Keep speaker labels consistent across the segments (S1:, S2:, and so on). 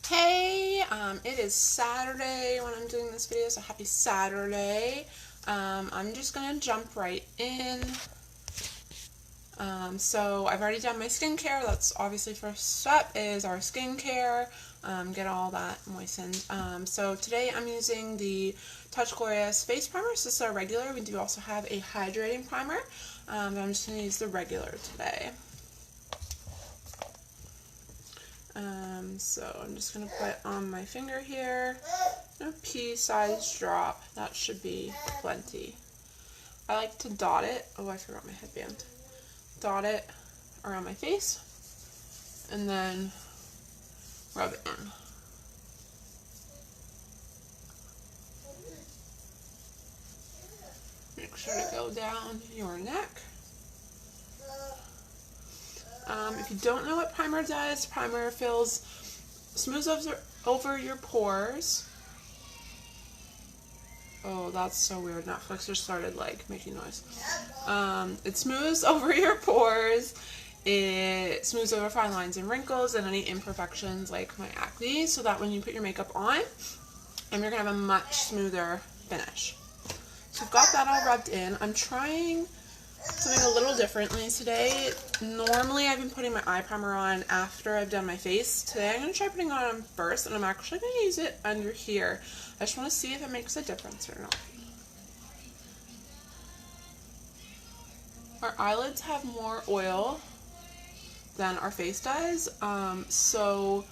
S1: Hey, it is Saturday when I'm doing this video, so happy Saturday. I'm just gonna jump right in. So I've already done my skincare. That's obviously first step is our skincare. Get all that moistened. So today I'm using the Touch Glorious face primer. This is our regular. We do also have a hydrating primer. But I'm just gonna use the regular today. So I'm just going to put on my finger here a pea-sized drop. That should be plenty. I like to dot it. Oh, I forgot my headband. Dot it around my face and then rub it in. Make sure to go down your neck. If you don't know what primer does, primer smooths over your pores. Oh, that's so weird. Netflix just started like making noise. It smooths over your pores. It smooths over fine lines and wrinkles and any imperfections like my acne, so that when you put your makeup on, you're gonna have a much smoother finish. So I've got that all rubbed in. I'm trying something a little differently today. Normally I've been putting my eye primer on after I've done my face. Today I'm going to try putting it on first, and I'm actually going to use it under here. I just want to see if it makes a difference or not. Our eyelids have more oil than our face does, so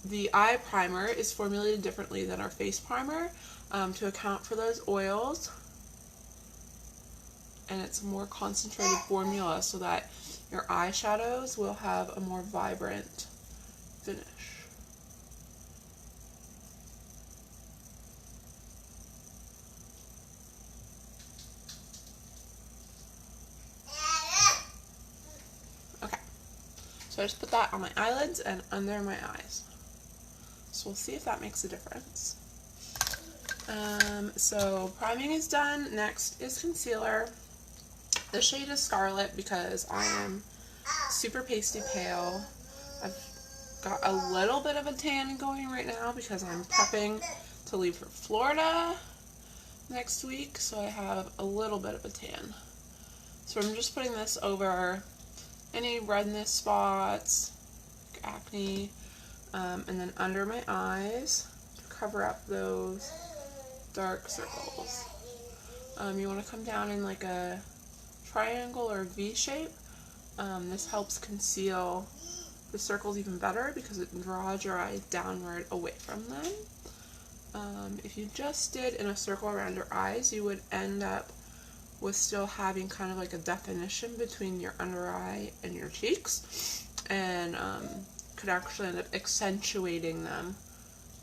S1: the eye primer is formulated differently than our face primer to account for those oils. And it's a more concentrated formula so that your eyeshadows will have a more vibrant finish. Okay, so I just put that on my eyelids and under my eyes. So we'll see if that makes a difference. So priming is done. Next is concealer. The shade is Scarlet because I am super pasty pale. I've got a little bit of a tan going right now because I'm prepping to leave for Florida next week, so I have a little bit of a tan. So I'm just putting this over any redness spots, like acne, and then under my eyes to cover up those dark circles. You want to come down in like a triangle or V shape. This helps conceal the circles even better because it draws your eye downward away from them. If you just did in a circle around your eyes, you would end up with still having kind of like a definition between your under eye and your cheeks, and could actually end up accentuating them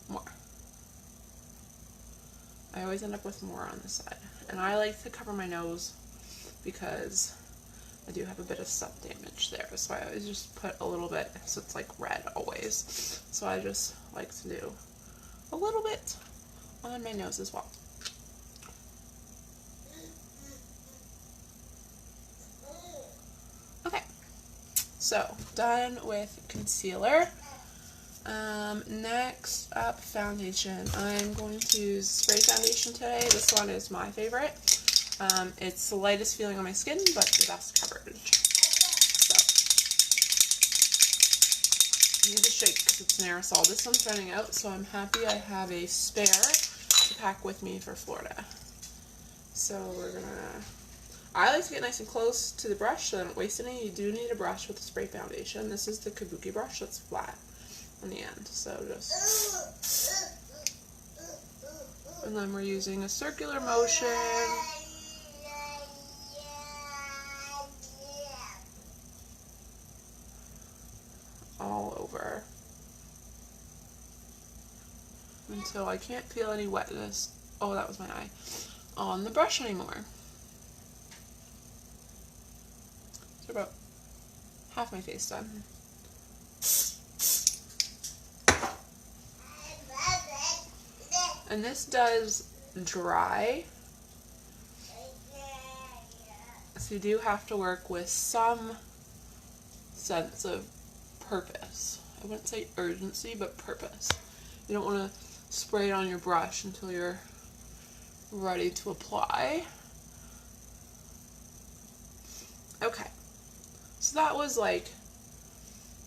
S1: more. I always end up with more on this side, and I like to cover my nose because I do have a bit of sun damage there, so I always just put a little bit, so it's like red always. So I just like to do a little bit on my nose as well. Okay, so done with concealer. Next up, foundation. I'm going to use spray foundation today. This one is my favorite. It's the lightest feeling on my skin, but the best coverage. So, I need to shake because it's an aerosol. This one's running out, so I'm happy I have a spare to pack with me for Florida. So I like to get nice and close to the brush so I don't waste any. You do need a brush with the spray foundation. This is the Kabuki brush that's flat on the end. So just, and then we're using a circular motion. All over until I can't feel any wetness. Oh, that was my eye. On the brush anymore. So about half my face done. And this does dry, so you do have to work with some sense of purpose I wouldn't say urgency, but purpose. You don't want to spray it on your brush until you're ready to apply. Okay, so that was like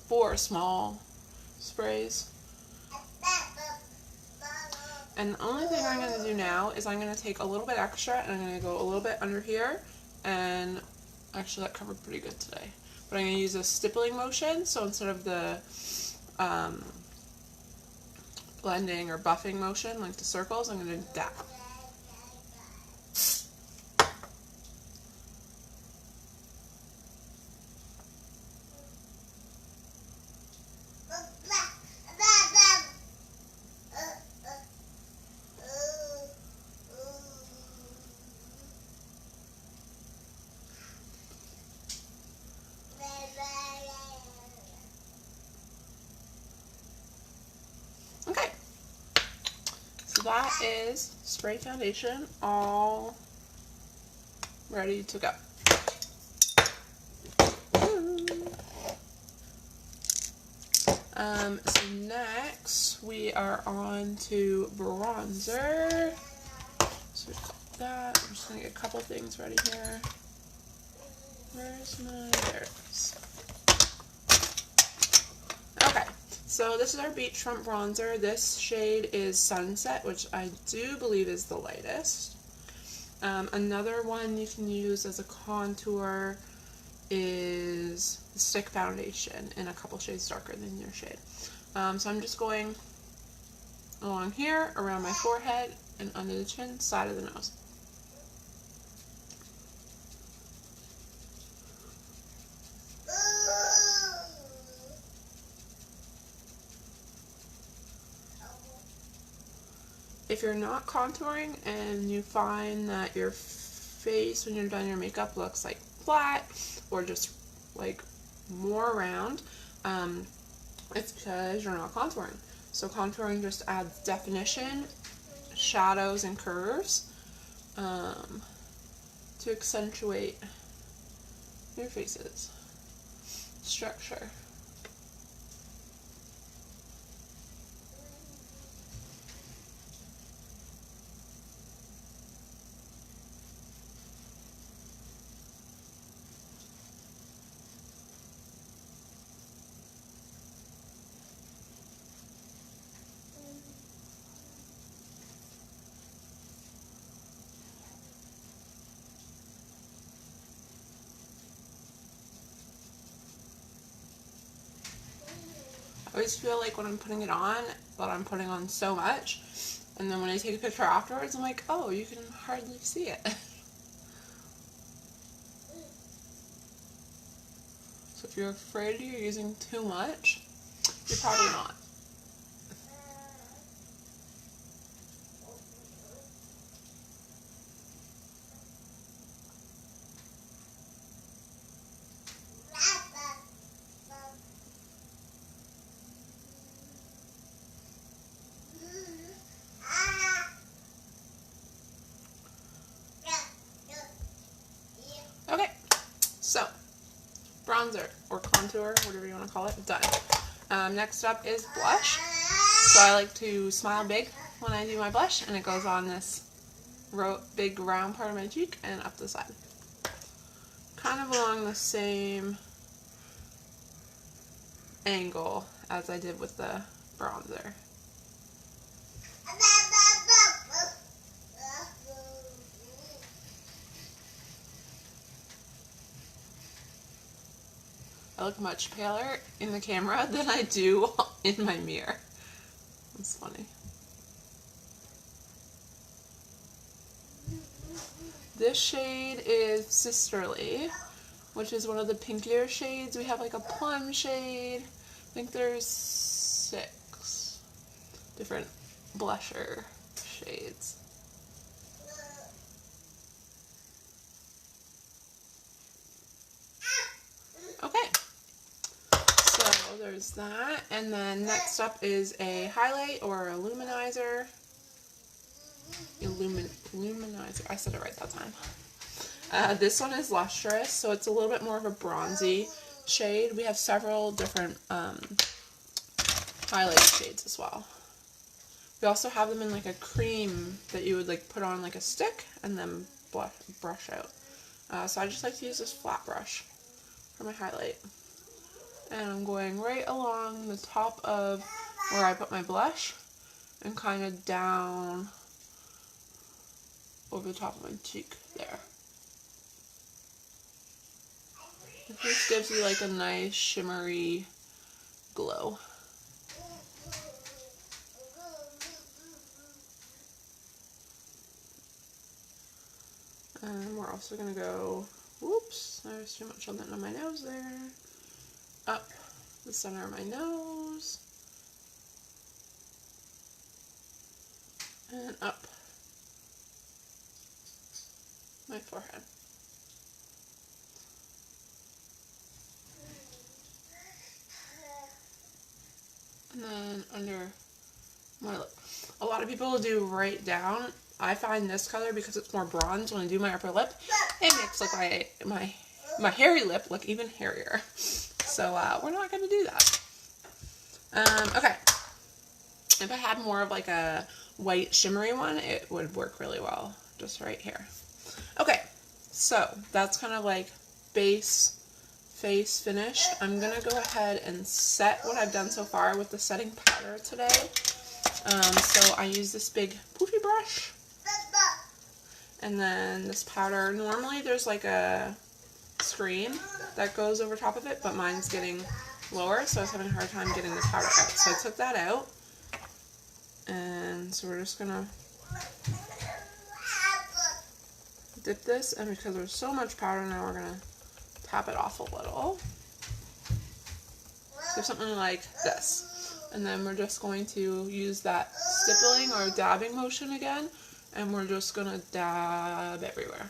S1: 4 small sprays. And the only thing I'm going to do now is I'm going to take a little bit extra and I'm going to go a little bit under here, and actually that covered pretty good today. But I'm going to use a stippling motion, so instead of the blending or buffing motion like the circles, I'm going to dab. Okay, so that is spray foundation all ready to go. So next we are on to bronzer. So we've got that. I'm just gonna get a couple things ready here. Where's my, there it is. Okay, so this is our beachfront bronzer. This shade is Sunset, which I do believe is the lightest. Another one you can use as a contour is the Stick Foundation in a couple shades darker than your shade. So I'm just going along here, around my forehead, and under the chin, side of the nose. If you're not contouring and you find that your face when you're done your makeup looks like flat or just like more round, it's because you're not contouring. So contouring just adds definition, shadows, and curves to accentuate your face's structure. I always feel like when I'm putting it on, that I'm putting on so much, and then when I take a picture afterwards, I'm like, oh, you can hardly see it. So if you're afraid you're using too much, you're probably not. Okay, so bronzer or contour, whatever you want to call it, done. Next up is blush. So I like to smile big when I do my blush, and it goes on this big round part of my cheek and up the side. Kind of along the same angle as I did with the bronzer. I look much paler in the camera than I do in my mirror. That's funny. This shade is Sisterly, which is one of the pinkier shades. We have like a plum shade. I think there's 6 different blusher shades. Okay, so there's that, and then next up is a highlight or a luminizer. Luminizer, I said it right that time. This one is lustrous, so it's a little bit more of a bronzy shade. We have several different highlight shades as well. We also have them in like a cream that you would like put on like a stick and then brush out. So I just like to use this flat brush for my highlight. And I'm going right along the top of where I put my blush and kind of down over the top of my cheek there. This gives you like a nice shimmery glow. And we're also going to go, whoops, there's too much on my nose there, up the center of my nose, and up my forehead. And then under my lip. A lot of people will do right down. I find this color, because it's more bronze, when I do my upper lip, it makes look like my hairy lip look even hairier. So we're not going to do that. Okay. If I had more of like a white shimmery one, it would work really well just right here. Okay, so that's kind of like base face finished. I'm going to go ahead and set what I've done so far with the setting powder today. So I use this big poofy brush. And then this powder, normally there's like a screen that goes over top of it, but mine's getting lower, so I was having a hard time getting the powder out. So I took that out, and so we're just gonna dip this, and because there's so much powder now, we're gonna tap it off a little. So something like this. And then we're just going to use that stippling or dabbing motion again, and we're just going to dab everywhere.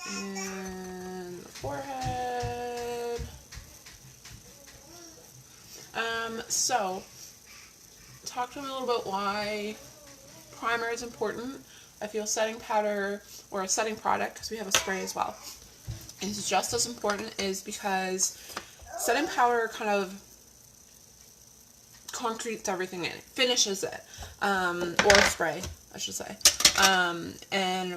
S1: And the forehead. So, talk to me a little bit why primer is important. I feel setting powder, or a setting product, because we have a spray as well, is just as important, is because setting powder kind of concretes everything in. It finishes it. Or spray, I should say. And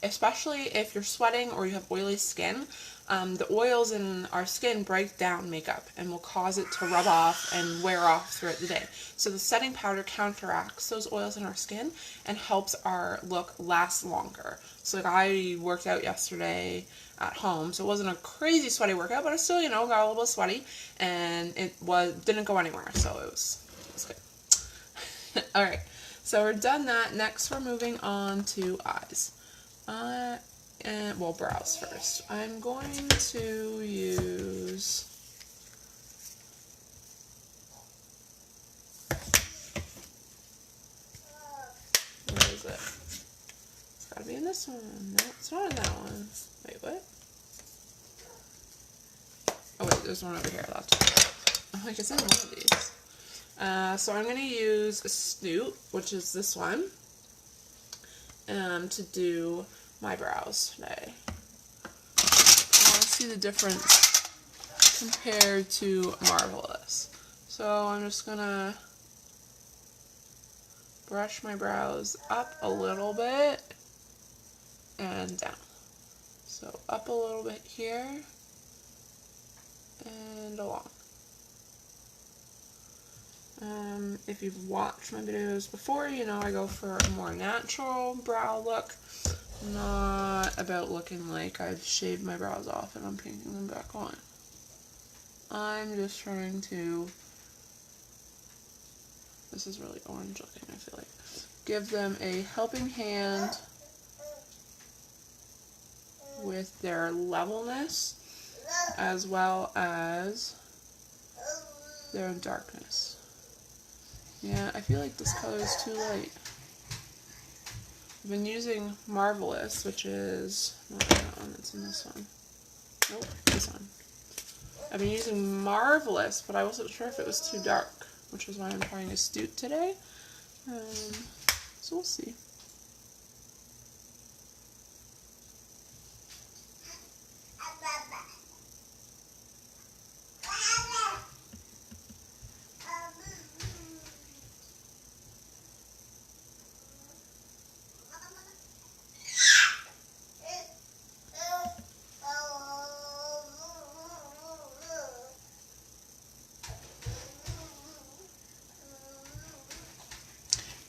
S1: especially if you're sweating or you have oily skin, the oils in our skin break down makeup and will cause it to rub off and wear off throughout the day. So the setting powder counteracts those oils in our skin and helps our look last longer. So like, I worked out yesterday at home, so it wasn't a crazy sweaty workout, but I still, you know, got a little sweaty, and it didn't go anywhere, so it was good. Alright, so we're done that. Next we're moving on to eyes. And well, brows first. I'm going to use where is it? It's gotta be in this one. No, it's not in that one. Wait, what? Oh wait, there's one over here. That's I'm like, it's in one of these. So I'm gonna use a Snoot, which is this one, to do my brows today. I want to see the difference compared to Marvelous. So I'm just gonna brush my brows up a little bit and down. So up a little bit here and along. If you've watched my videos before, you know I go for a more natural brow look. Not about looking like I've shaved my brows off and I'm painting them back on. I'm just trying to, this is really orange looking, I feel like, give them a helping hand with their levelness as well as their darkness. Yeah, I feel like this color is too light. I've been using Marvelous, which is not that one, it's in this one. Nope, this one. I've been using Marvelous, but I wasn't sure if it was too dark, which is why I'm trying a Snoot today. So we'll see.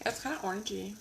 S1: Yeah, it's kind of orangey.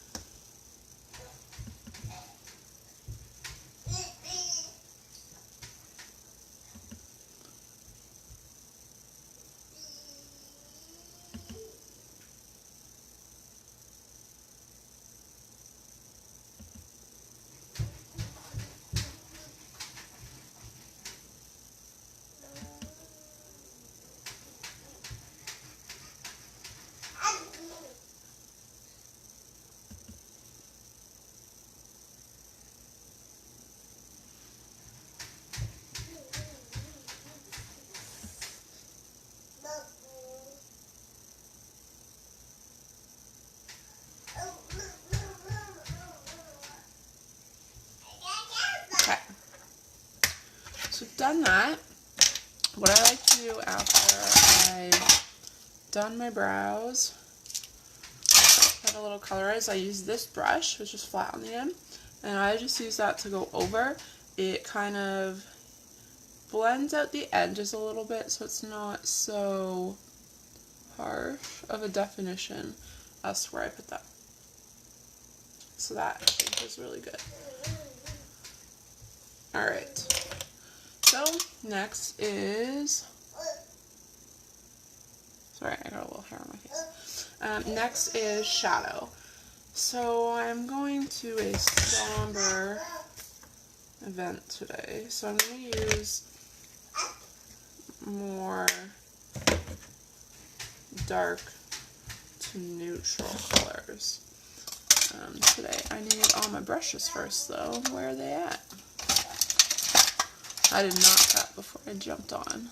S1: Okay. So done that. What I like to do after I've done my brows, got a little colorize, I use this brush, which is flat on the end, and I just use that to go over. It kind of blends out the edges a little bit so it's not so harsh of a definition. That's where I put that. So that, I think, is really good. Alright. So, next is... Sorry, I got a little hair on my face. Next is shadow. So, I'm going to a somber event today. So, I'm going to use more dark to neutral colors. Today, I need all my brushes first, though. Where are they at? I did not cut before I jumped on.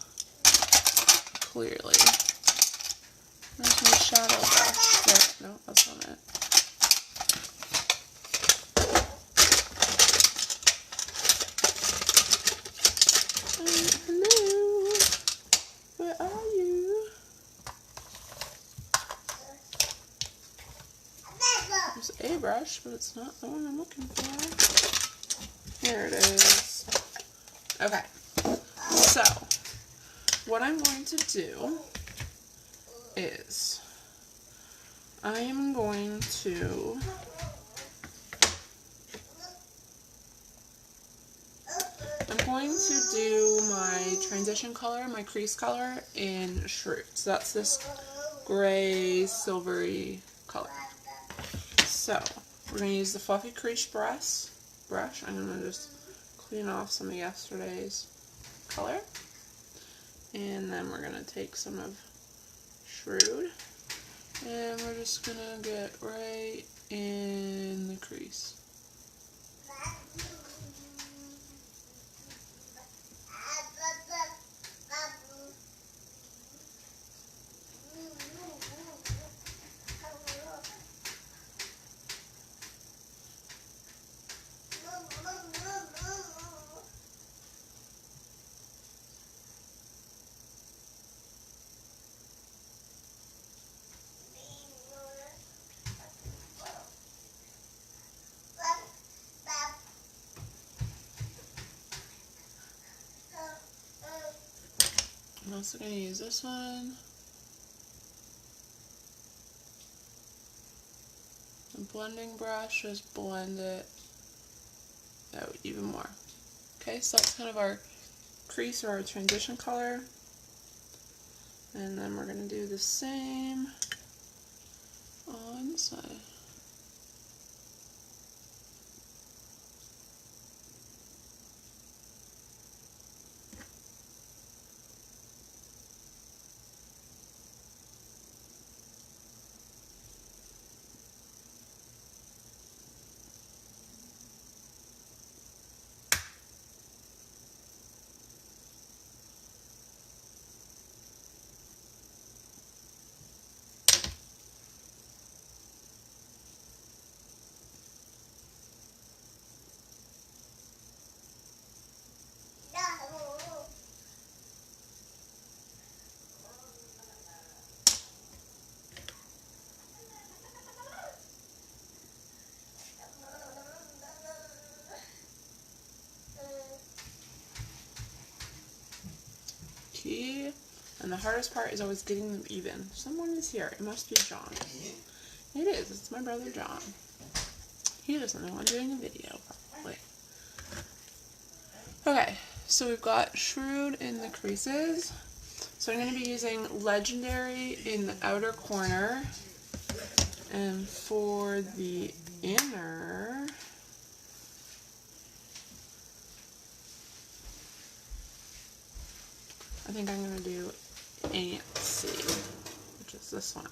S1: Clearly. There's my shadow brush. There, no, that's not it. Hello. Where are you? There's a brush, but it's not the one I'm looking for. Here it is. Okay. So, what I'm going to do is I am going to do my transition color, my crease color in Shroot. So that's this gray silvery color. So we're going to use the fluffy crease brush. I'm going to just clean off some of yesterday's color. And then we're going to take some of Shroot. And we're just going to get right in the crease. I'm also going to use this one. The blending brush, just blend it out even more. Okay, so that's kind of our crease or our transition color. And then we're going to do the same on this side. the hardest part is always getting them even. Someone is here. It must be John. It is. It's my brother John. He doesn't know I'm doing a video, probably. Okay, so we've got Shrewd in the creases. So I'm going to be using Legendary in the outer corner. And for the inner, I think I'm going to do Antsy, which is this one.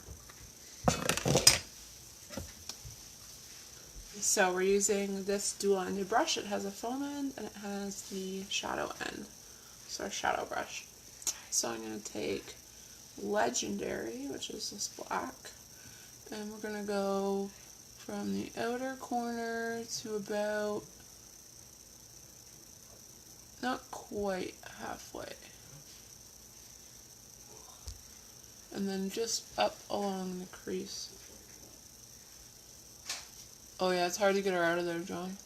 S1: So we're using this dual-ended brush. It has a foam end and it has the shadow end. So our shadow brush. So I'm going to take Legendary, which is this black, and we're going to go from the outer corner to about, not quite halfway. And then just up along the crease. Oh yeah, it's hard to get her out of there, John.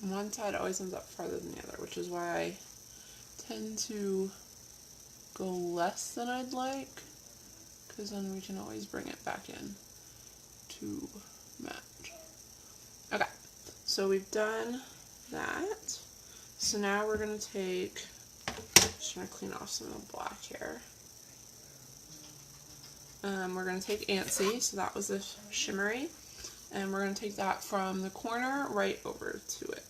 S1: One side always ends up farther than the other, which is why I tend to go less than I'd like, because then we can always bring it back in to match. Okay, so we've done that. So now we're going to take, just going to clean off some of the black here. We're going to take Antsy, so that was the shimmery, and we're going to take that from the corner right over to it.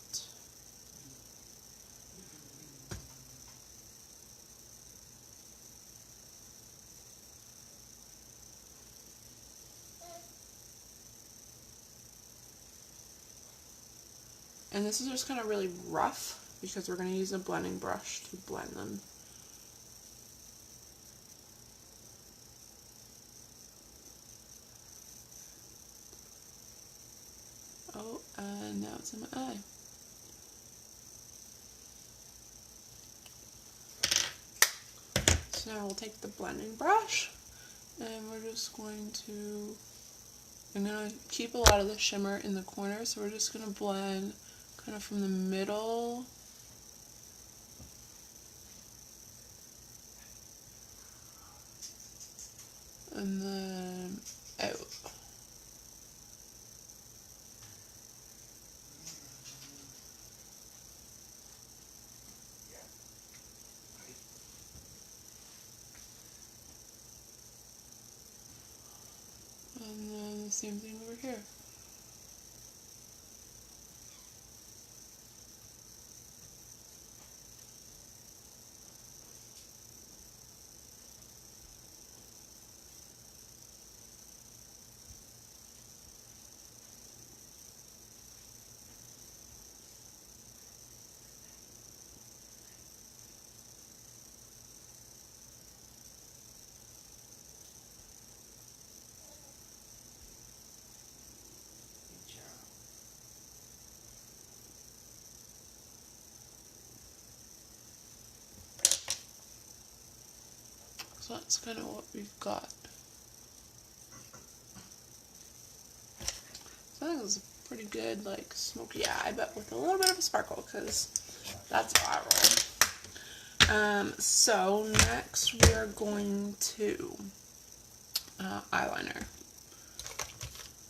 S1: And this is just kind of really rough because we're going to use a blending brush to blend them. Oh, and now it's in my eye. So now we'll take the blending brush and we're just going to, I'm going to keep a lot of the shimmer in the corner, so we're just going to blend kind of from the middle and then out. And then the same thing over here. So that's kind of what we've got. So I think it's a pretty good, like, smoky eye, but with a little bit of a sparkle, because that's how I roll. So next we are going to eyeliner.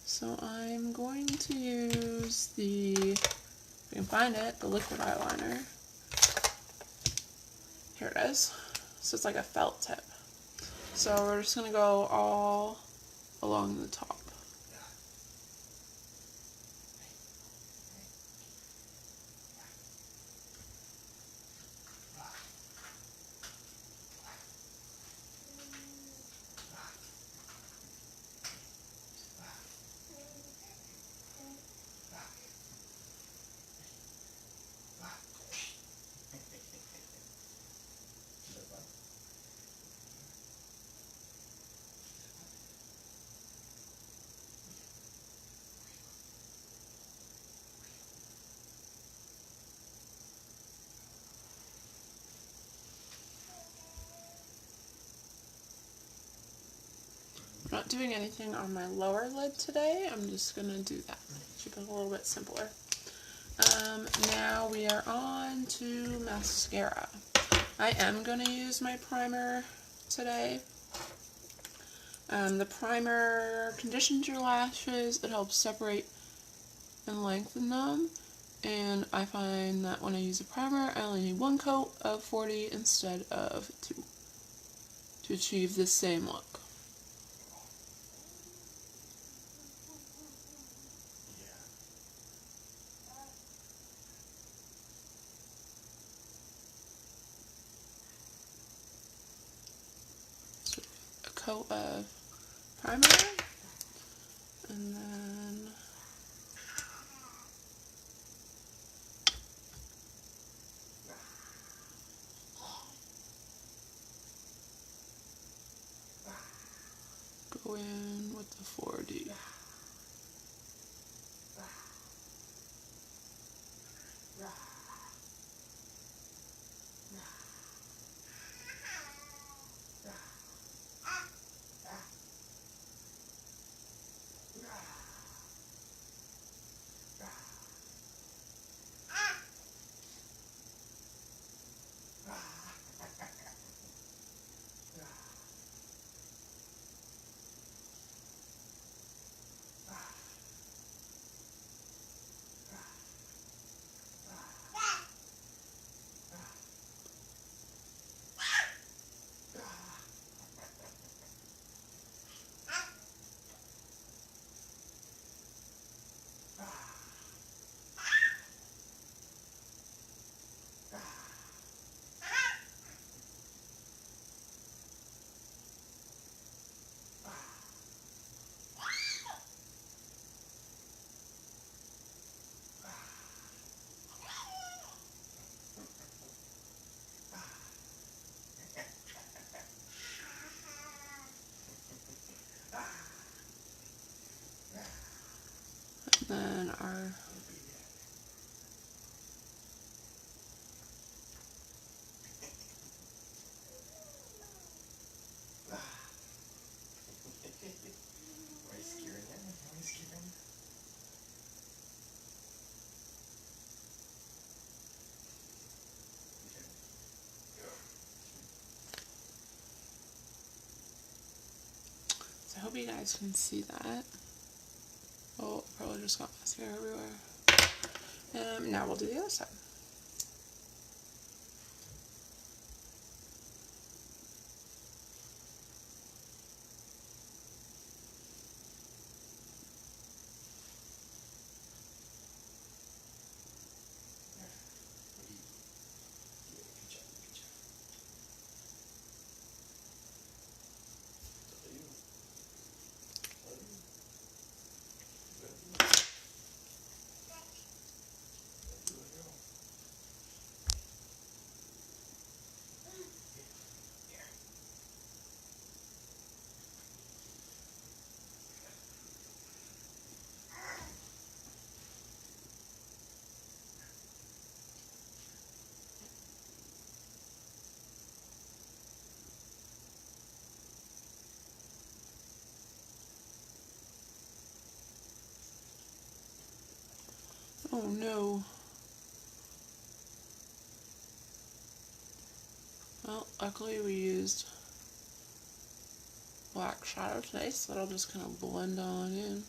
S1: So I'm going to use the, if I can find it, the liquid eyeliner. Here it is. So it's like a felt tip. So we're just going to go all along the top. not doing anything on my lower lid today. I'm just going to do that. Keep it a little bit simpler. Now we are on to mascara. I am going to use my primer today. The primer conditions your lashes. It helps separate and lengthen them. And I find that when I use a primer, I only need one coat of 40 instead of 2 to achieve the same look. So a coat of primer, and then go in with the 40. And then our so I hope you guys can see that. Oh, probably just got mascara everywhere. Now we'll do the other side. Oh no. Well, luckily we used black shadow today, so that'll just kind of blend on in.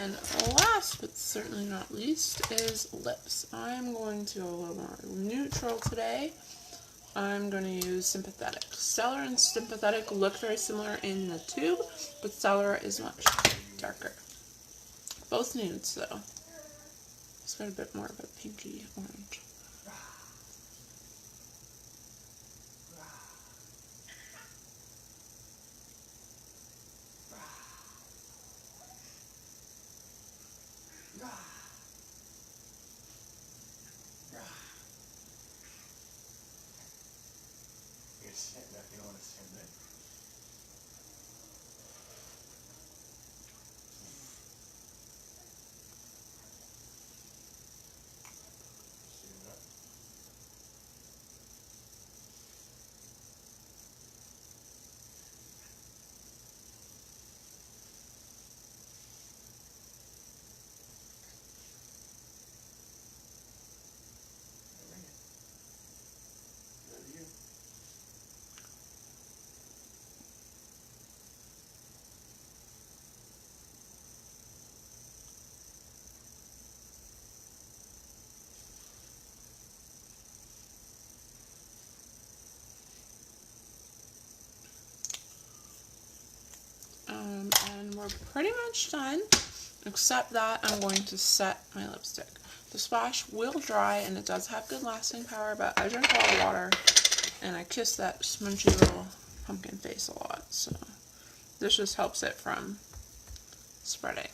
S1: then last but certainly not least is lips. I'm going to go a little more neutral today. I'm going to use Sympathetic. Stellar and Sympathetic look very similar in the tube, but Stellar is much darker. Both nudes though. It's got a bit more of a pinky orange.
S2: Stand up, you don't want to stand there. Stand up. Bring it. Good to you.
S1: And we're pretty much done, except that I'm going to set my lipstick. The splash will dry and it does have good lasting power, but I drink a lot of water and I kiss that smunchy little pumpkin face a lot, so this just helps it from spreading.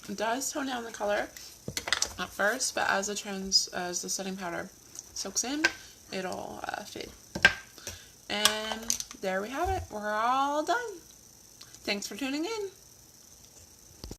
S1: It does tone down the color at first, but as the setting powder soaks in, it'll fade. And there we have it. We're all done. Thanks for tuning in.